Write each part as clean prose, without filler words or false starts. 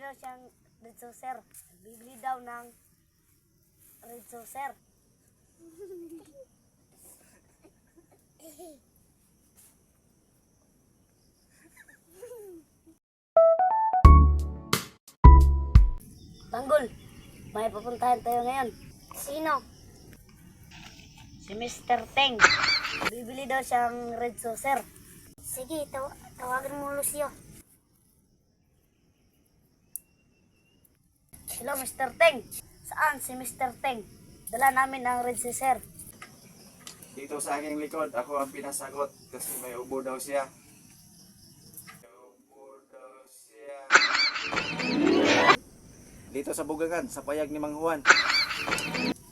daw siyang red saucer. Bibili daw ng red saucer. Tanggol, may pupuntahan tayo ngayon. Sino? Si Mr. Teng. Bibili daw siyang red saucer. Sige, tawagan mo Lucio. Hello, Mr. Teng. Saan si Mr. Teng? Dala namin ang red saucer. Dito sa aking likod, ako ang pinasagot kasi may ubo daw siya. May ubo daw siya. Dito sa Bugagan, sa payag ni Mang Juan.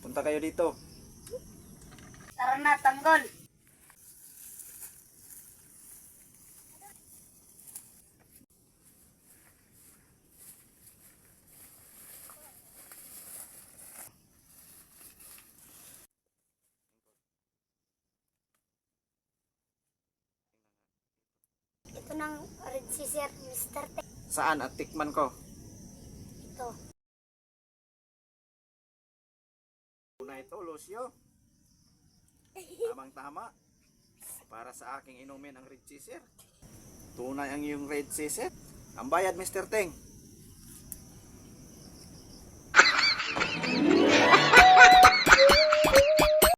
Punta kayo dito. Tara na, Tanggol. Ito ng red saucer, Mr. Teng. Saan at tikman ko? Ito. Una ito, Lucio. Tamang tama. Para sa aking inumin ang red saucer. Tunay ang iyong red saucer. Ang bayad, Mr. Teng.